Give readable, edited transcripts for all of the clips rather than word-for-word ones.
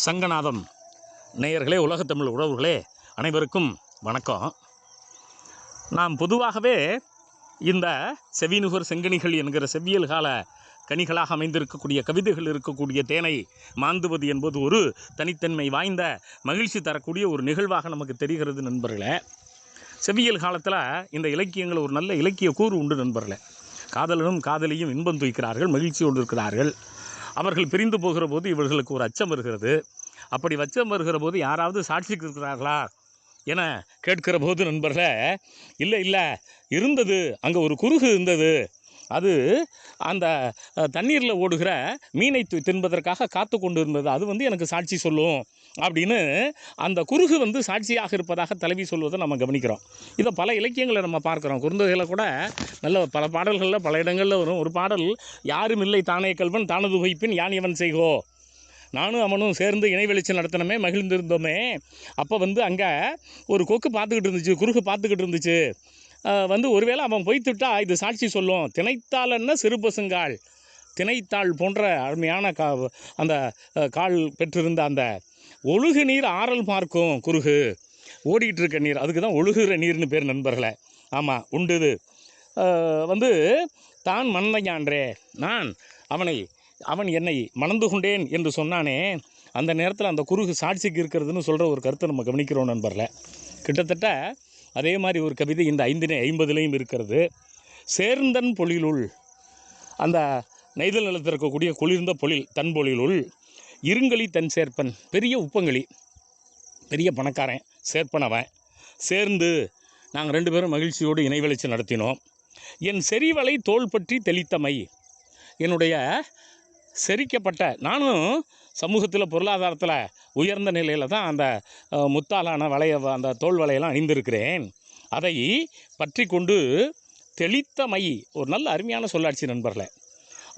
சங்கநாதம் நேயர்களே, உலகத்தமிழ் உறவுகளே அனைவருக்கும் வணக்கம். நாம் பொதுவாகவே இந்த செவிநுகர் செங்கனிகள் என்கிற செவ்வியல் கால கனிகளாக அமைந்திருக்கக்கூடிய கவிதைகள் இருக்கக்கூடிய தேனை மாந்துவது என்பது ஒரு தனித்தன்மை வாய்ந்த மகிழ்ச்சி தரக்கூடிய ஒரு நிகழ்வாக நமக்கு தெரிகிறது நண்பர்களே. செவ்வியல் காலத்தில் இந்த இலக்கியங்கள் ஒரு நல்ல இலக்கிய கூறு உண்டு நண்பர்களே. காதலனும் காதலியும் இன்பம் துய்க்கிறார்கள், மகிழ்ச்சியோடு இருக்கிறார்கள். அவர்கள் பிரிந்து போகிற போது இவர்களுக்கு ஒரு அச்சம் வருகிறது. அப்படி அச்சம் வருகிற போது யாராவது சாட்சிக்கு இருக்கிறார்களா என கேட்கிற போது நண்பர்களே, இல்லை இருந்தது, அங்கே ஒரு குருகு இருந்தது, அது அந்த தண்ணீரில் ஓடுகிற மீனை தின்பதற்காக காத்து கொண்டு இருந்தது, அது எனக்கு சாட்சி சொல்லும் அப்படின்னு அந்த குருகு சாட்சியாக இருப்பதாக தலைவி சொல்வதை நம்ம கவனிக்கிறோம். இதை பல இலக்கியங்களை நம்ம பார்க்குறோம். குறுந்தொகையில் கூட நல்ல பல பாடல்களில் பல இடங்களில் வரும். ஒரு பாடல், யாரும் இல்லை தானே கல்வன் தானது வைப்பின் யான் இவன் செய்கோ, நானும் அவனும் சேர்ந்து இணை வெளிச்சம் நடத்தினமே, மகிழ்ந்திருந்தோமே. அப்போ அங்கே ஒரு கொக்கு பார்த்துக்கிட்டு இருந்துச்சு, குறுகு பார்த்துக்கிட்டு இருந்துச்சு. ஒருவேளை அவன் பொய்த்துட்டா இது சாட்சி சொல்லும். திணைத்தாள்ன்னா சிறு பசுங்கால், திணைத்தாள் போன்ற அருமையான அந்த கால் பெற்றிருந்த அந்த ஒழுகு நீர் ஆறல் பார்க்கும் குறுகு, ஓடிக்கிட்டு இருக்க நீர், அதுக்கு தான் ஒழுகுற நீர்னு பேர் நண்பர்களே. ஆமாம், உண்டுது. தான் மன்னையான்றே, அவன் என்னை மணந்து கொண்டேன் என்று சொன்னானே, அந்த நேரத்தில் அந்த குறுகு சாட்சிக்கு இருக்கிறதுன்னு சொல்கிற ஒரு கருத்தை நம்ம கவனிக்கிறோம் நண்பர்களே. கிட்டத்தட்ட அதே மாதிரி ஒரு கவிதை இந்த 550 இருக்கிறது. சேர்ந்தன் பொழிலுள், அந்த நெய்தல் நிலத்தில் இருக்கக்கூடிய குளிர்ந்த பொழில் தன் பொழிலுள் இருங்களி தன் சேர்ப்பன், பெரிய உப்பங்களி, பெரிய பணக்காரன் சேர்ப்பனவன், சேர்ந்து நாங்கள் 2 பேரும் மகிழ்ச்சியோடு இணை வெளிச்சம் நடத்தினோம். என் செறிவலை தோல் பற்றி தெளித்தமை, என்னுடைய செரிக்கப்பட்ட, நானும் சமூகத்தில் பொருளாதாரத்தில் உயர்ந்த நிலையில் தான் அந்த முத்தாலான அந்த தோல் வலையெல்லாம் அணிந்திருக்கிறேன். அதை பற்றி கொண்டு தெளித்தமை, ஒரு நல்ல அருமையான சொல்லாட்சி நண்பர்களே.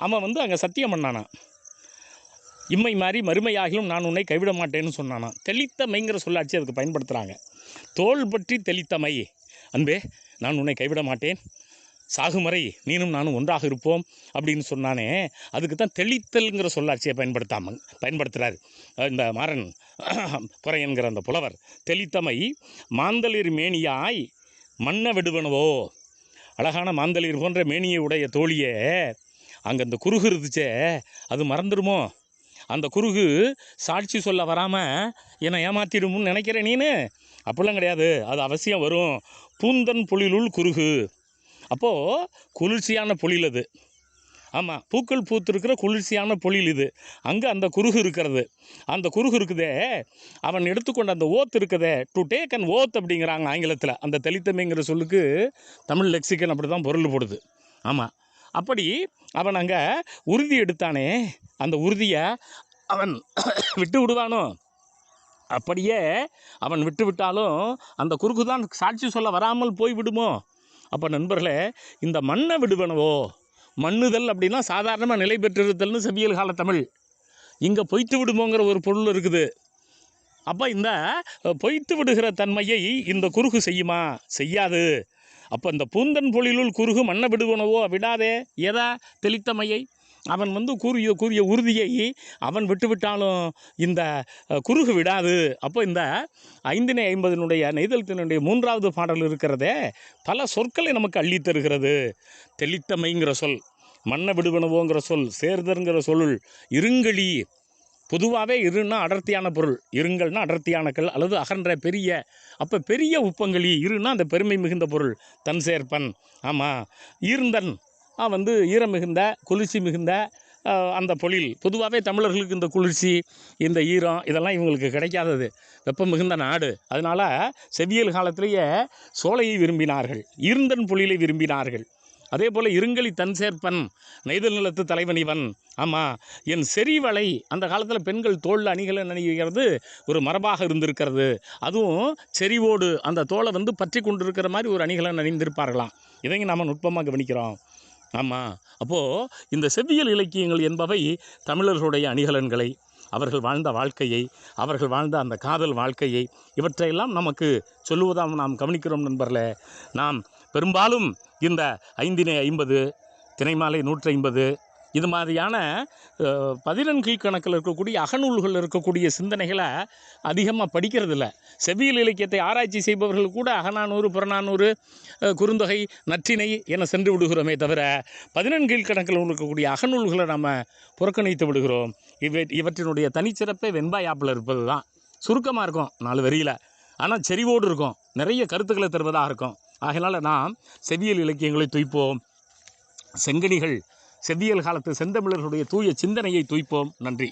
அவன் அங்கே சத்தியம் பண்ணானா, இம்மை மாறி மறுமையாகிலும் நான் உன்னை கைவிட மாட்டேன்னு சொன்னானா. தெளித்தமைங்கிற சொல்லாட்சி அதுக்கு பயன்படுத்துகிறாங்க. தோல் பற்றி தெளித்தமை, அன்பே நான் உன்னை கைவிட மாட்டேன், சாகுமறை நீனும் நானும் ஒன்றாக இருப்போம் அப்படின்னு சொன்னானே, அதுக்கு தான் தெளித்தல்ங்கிற சொல்லாட்சியை பயன்படுத்துகிறார் இந்த மாறன் பொறையன்கிற அந்த புலவர். தெளித்தமை மாந்தளிர் மேனியாய் மன்ன விடுவனவோ, அழகான மாந்தளிர் போன்ற மேனியை உடைய தோழியே, அங்கே அந்த குறுகு இருந்துச்சே, அது மறந்துடுமோ? அந்த குறுகு சாட்சி சொல்ல வராமல் என்னை ஏமாற்றிடுமுன்னு நினைக்கிறேன் நீனு? அப்படிலாம் கிடையாது, அது அவசியம் வரும். பூந்தன் பொழிலுள் குறுகு, அப்போது குளிர்ச்சியான பொழில் அது. ஆமாம், பூக்கள் பூத்திருக்கிற குளிர்ச்சியான பொழில் இது. அங்கே அந்த குறுகு இருக்கிறது. அந்த குறுகு இருக்குதே, அவன் எடுத்துக்கொண்ட அந்த ஓத் இருக்குதே, டு டேக் அண்ட் ஓத் அப்படிங்கிறாங்க ஆங்கிலத்தில். அந்த தெளித்தமைங்கிற சொல்லுக்கு தமிழ் லெக்சிக்கன் அப்படி தான் பொருள் போடுது. ஆமாம், அப்படி அவன் அங்கே உறுதி எடுத்தானே, அந்த உறுதியை அவன் விட்டு விடுவானோ? அப்படியே அவன் விட்டு விட்டாலும் அந்த குறுகு தான் சாட்சி சொல்ல வராமல் போய் விடுமோ? அப்போ நண்பர்களே, இந்த மண்ணை விடுவனவோ, மண்ணுதல் அப்படின்னா சாதாரணமாக நிலை பெற்றிருத்தல்னு செவ்வியல் கால தமிழ். இங்கே பொய்த்து விடுமோங்கிற ஒரு பொருள் இருக்குது. அப்போ இந்த பொய்த்து விடுகிற தன்மையை இந்த குறுகு செய்யுமா? செய்யாது. அப்போ இந்த பூந்தன் பொழிலுள் குறுகு மண்ணை விடுவனவோ, விடாதே எதா தெளித்தமையை. அவன் கூறிய உறுதியை அவன் விட்டுவிட்டாலும் இந்த குறுகு விடாது. அப்போ இந்த 550 நெய்தல் 3வது பாடல் இருக்கிறதே, பல சொற்களை நமக்கு அள்ளி தருகிறது. தெளித்தமைங்கிற சொல், மண்ணை விடுவனவோங்கிற சொல், சேர்தருங்கிற சொல்லுள் இருங்களி, பொதுவாகவே இருன்னா அடர்த்தியான பொருள், இருங்கள்னா அடர்த்தியான கல் அல்லது அகன்ற பெரிய. அப்போ பெரிய உப்பங்களி, இருன்னா அந்த பெருமை மிகுந்த பொருள், தன் சேர்ப்பன். ஆமாம், ஈர்ந்தன் ஈரம் மிகுந்த குளிர்ச்சி மிகுந்த அந்த பொழில். பொதுவாகவே தமிழர்களுக்கு இந்த குளிர்ச்சி இந்த ஈரம் இதெல்லாம் இவங்களுக்கு கிடைக்காதது, வெப்பம் மிகுந்த நாடு. அதனால் செவ்வியல் காலத்திலேயே சோலையை விரும்பினார்கள், ஈர்ந்தன் பொழிலை விரும்பினார்கள். அதே போல் இருங்களி தன் சேர்ப்பன், நெய்தல் நிலத்து தலைவன் இவன். ஆமாம், என் செறிவலை, அந்த காலத்தில் பெண்கள் தோளில் அணிகளை அணிகிறது ஒரு மரபாக இருந்திருக்கிறது. அதுவும் செறிவோடு அந்த தோலை பற்றி கொண்டிருக்கிற மாதிரி ஒரு அணிகளை அணிந்திருப்பார்களாம். இதையும் நாம் நுட்பமாக கவனிக்கிறோம். ஆமாம், அப்போது இந்த செவ்வியல் இலக்கியங்கள் என்பவை தமிழர்களுடைய அணிகலன்களை, அவர்கள் வாழ்ந்த வாழ்க்கையை, அவர்கள் வாழ்ந்த அந்த காதல் வாழ்க்கையை, இவற்றையெல்லாம் நமக்கு சொல்லுவதாக நாம் கவனிக்கிறோம் நண்பர்களே. நாம் பெரும்பாலும் இந்த 550 திணைமாலை 150 இது மாதிரியான 14 கீழ்கணக்கில் இருக்கக்கூடிய அகநூல்கள் இருக்கக்கூடிய சிந்தனைகளை அதிகமாக படிக்கிறது இல்லை. செவ்வியல் இலக்கியத்தை ஆராய்ச்சி செய்பவர்கள் கூட அகநானூறு, புறநானூறு, குறுந்தொகை, நற்றிணை என சென்று விடுகிறோமே தவிர 14 கீழ்கணக்கில் இருக்கக்கூடிய அகநூல்களை நம்ம புறக்கணித்து விடுகிறோம். இவற்றினுடைய தனிச்சிறப்பே வெண்பாய் ஆப்பில் இருப்பது தான். சுருக்கமாக இருக்கும் 4 வரியில், ஆனால் செறிவோடு இருக்கும், நிறைய கருத்துக்களை தருவதாக இருக்கும். ஆகையினால் நாம் செவ்வியல் இலக்கியங்களை துய்ப்போம். செங்கனிகள் செவ்வியல் காலத்து செந்தமிழர்களுடைய தூய சிந்தனையை துய்ப்போம். நன்றி.